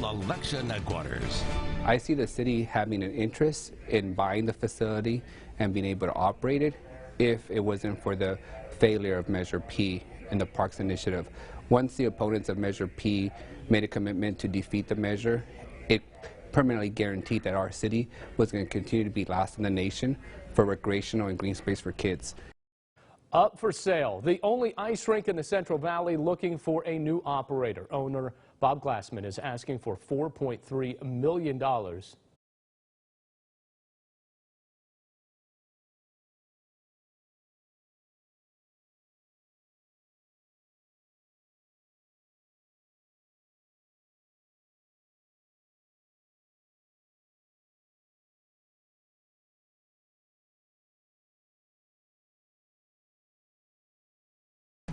election headquarters. I see the city having an interest in buying the facility and being able to operate it if it wasn't for the failure of Measure P in the Parks Initiative. Once the opponents of Measure P made a commitment to defeat the measure, it permanently guaranteed that our city was going to continue to be last in the nation for recreational and green space for kids. Up for sale, the only ice rink in the Central Valley looking for a new operator. Owner Bob Glassman is asking for $4.3 million.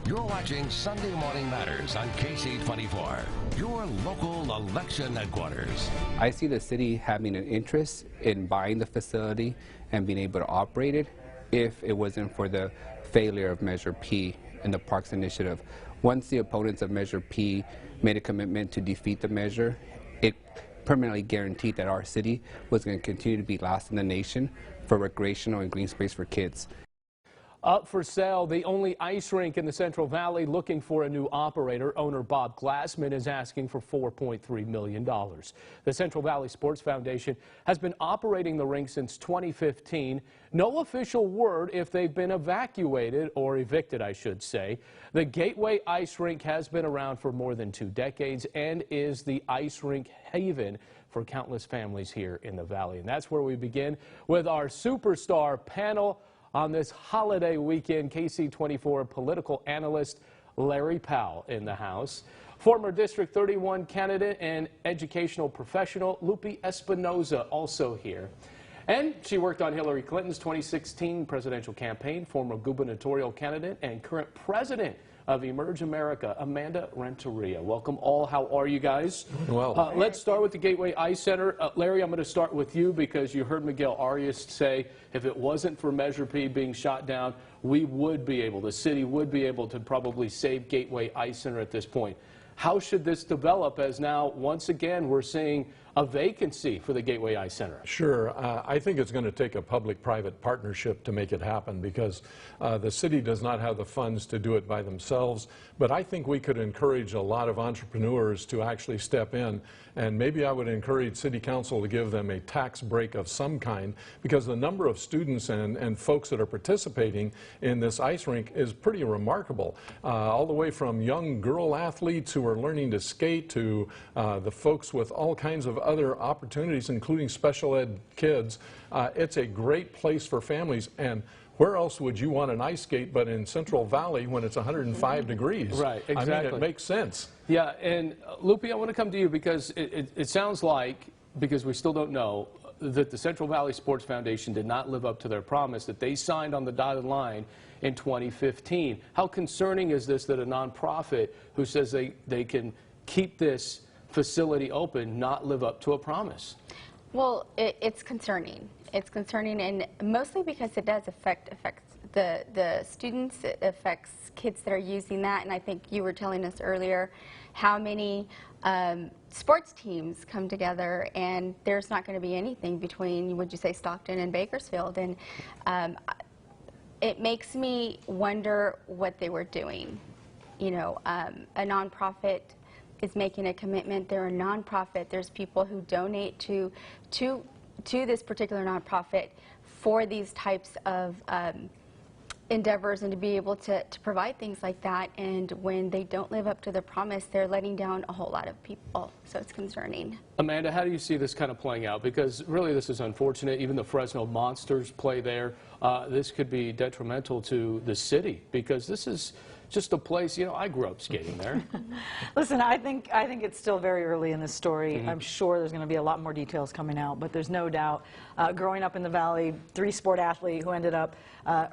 You're watching Sunday Morning Matters on KC24, your local election headquarters. I see the city having an interest in buying the facility and being able to operate it if it wasn't for the failure of Measure P in the Parks Initiative. Once the opponents of Measure P made a commitment to defeat the measure, it permanently guaranteed that our city was going to continue to be last in the nation for recreational and green space for kids. Up for sale, the only ice rink in the Central Valley looking for a new operator. Owner Bob Glassman is asking for $4.3 million. The Central Valley Sports Foundation has been operating the rink since 2015. No official word if they've been evacuated or evicted, I should say. The Gateway Ice Rink has been around for more than 2 decades and is the ice rink haven for countless families here in the Valley. And that's where we begin with our superstar panel on this holiday weekend. KC24 political analyst Larry Powell in the house. Former District 31 candidate and educational professional Lupe Espinoza also here. And she worked on Hillary Clinton's 2016 presidential campaign. Former gubernatorial candidate and current president of Emerge America, Amanda Renteria. Welcome all. How are you guys? Well, let's start with the Gateway Ice Center. Larry, I'm going to start with you because you heard Miguel Arias say if it wasn't for Measure P being shot down, the city would be able to probably save Gateway Ice Center at this point. How should this develop as now, once again, we're seeing a vacancy for the Gateway Ice Center? Sure. I think it's going to take a public-private partnership to make it happen because the city does not have the funds to do it by themselves. But I think we could encourage a lot of entrepreneurs to actually step in. And maybe I would encourage City Council to give them a tax break of some kind because the number of students and folks that are participating in this ice rink is pretty remarkable. All the way from young girl athletes who are learning to skate to the folks with all kinds of other opportunities, including special ed kids. It's a great place for families. And where else would you want an ice skate but in Central Valley when it's 105 degrees? Right, exactly. I mean, it makes sense. Yeah, and Lupe, I want to come to you because it sounds like, because we still don't know, that the Central Valley Sports Foundation did not live up to their promise that they signed on the dotted line in 2015. How concerning is this that a nonprofit who says they can keep this facility open not live up to a promise? Well, it's concerning. It's concerning, and mostly because it does affect the students. It affects kids that are using that, and I think you were telling us earlier how many sports teams come together, and there's not going to be anything between, would you say, Stockton and Bakersfield, and it makes me wonder what they were doing. You know, a nonprofit is making a commitment. They're a nonprofit. There's people who donate to this particular nonprofit for these types of endeavors and to be able to provide things like that. And when they don't live up to their promise, they're letting down a whole lot of people. So it's concerning. Amanda, how do you see this kind of playing out? Because really this is unfortunate. Even the Fresno Monsters play there. This could be detrimental to the city because this is just a place, you know, I grew up skating there. Listen, I think it's still very early in this story. I'm sure there's going to be a lot more details coming out, but there's no doubt, growing up in the Valley, 3-sport athlete who ended up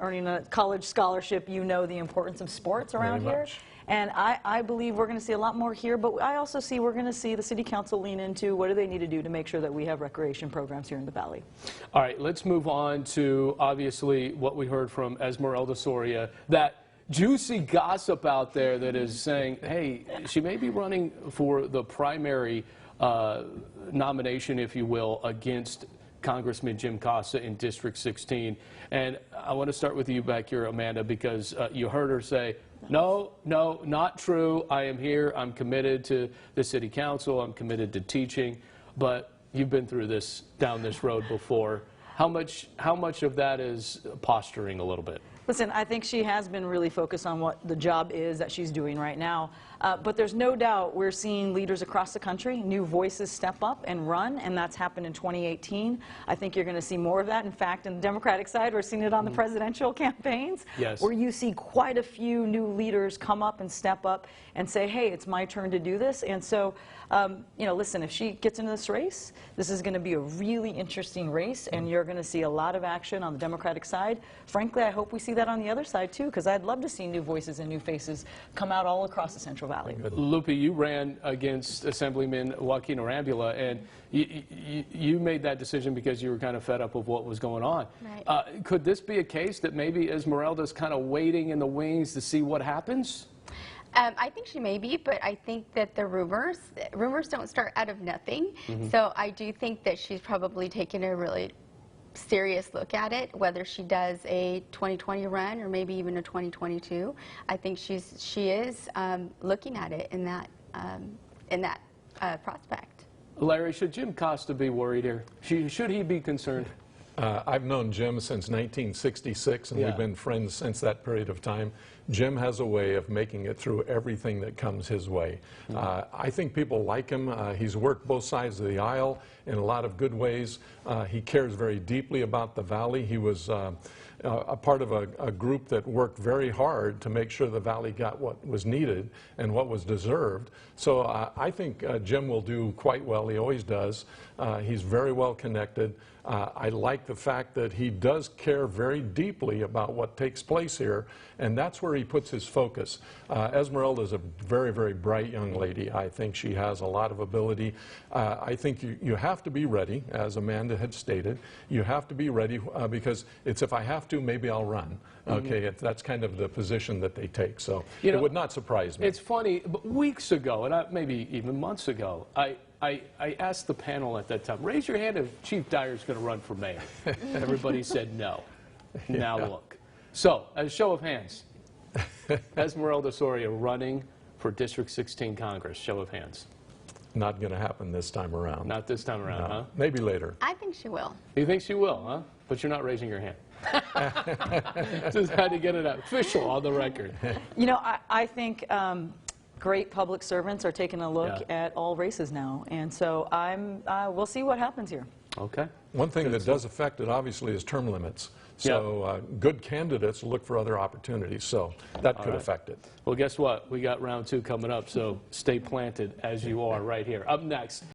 earning a college scholarship, you know the importance of sports around here. And I believe we're going to see a lot more here, but I also see we're going to see the City Council lean into what do they need to do to make sure that we have recreation programs here in the Valley. All right, let's move on to, obviously, what we heard from Esmeralda Soria, that juicy gossip out there that is saying, hey, she may be running for the primary nomination, if you will, against Congressman Jim Costa in District 16. And I want to start with you back here, Amanda, because you heard her say, no, not true. I am here. I'm committed to the city council. I'm committed to teaching. But you've been through this, down this road before. How much of that is posturing a little bit? Listen, I think she has been really focused on what the job is that she's doing right now. But there's no doubt we're seeing leaders across the country, new voices step up and run, and that's happened in 2018. I think you're going to see more of that. In fact, in the Democratic side, we're seeing it on the presidential campaigns, where you see quite a few new leaders come up and step up and say, hey, it's my turn to do this. And so, you know, listen, if she gets into this race, this is going to be a really interesting race, and you're going to see a lot of action on the Democratic side. Frankly, I hope we see that on the other side, too, because I'd love to see new voices and new faces come out all across the Central Valley. Lupe, you ran against Assemblyman Joaquin Arambula, and you made that decision because you were kind of fed up with what was going on. Right. Could this be a case that maybe Esmeralda's kind of waiting in the wings to see what happens? I think she may be, but I think that the rumors don't start out of nothing. So I do think that she's probably taken a really serious look at it, whether she does a 2020 run or maybe even a 2022. I think she is looking at it in that prospect. Larry, should Jim Costa be worried here? Should he be concerned? I've known Jim since 1966, and we've been friends since that period of time. Jim has a way of making it through everything that comes his way. I think people like him. He's worked both sides of the aisle in a lot of good ways. He cares very deeply about the Valley. He was a part of a group that worked very hard to make sure the Valley got what was needed and what was deserved. So I think Jim will do quite well. He always does. He's very well connected. I like the fact that he does care very deeply about what takes place here, and that's where he puts his focus. Esmeralda is a very, very bright young lady. I think she has a lot of ability. I think you have to be ready, as Amanda had stated. You have to be ready because it's if I have to, maybe I'll run. Okay, that's kind of the position that they take. So it would not surprise me. It's funny, but weeks ago, and maybe even months ago, I asked the panel at that time, raise your hand if Chief Dyer's going to run for mayor. Everybody said no. Now look. So, as a show of hands, Esmeralda Soria running for District 16 Congress. Show of hands. Not going to happen this time around. Not this time around, huh? Maybe later. I think she will. You think she will, huh? But you're not raising your hand. Just had to get it official on the record. You know, I think great public servants are taking a look at all races now, and so we'll see what happens here. Okay. One thing that does affect it, obviously, is term limits. So good candidates look for other opportunities, so that could affect it. Well, guess what? We got round 2 coming up, so stay planted as you are right here. Up next.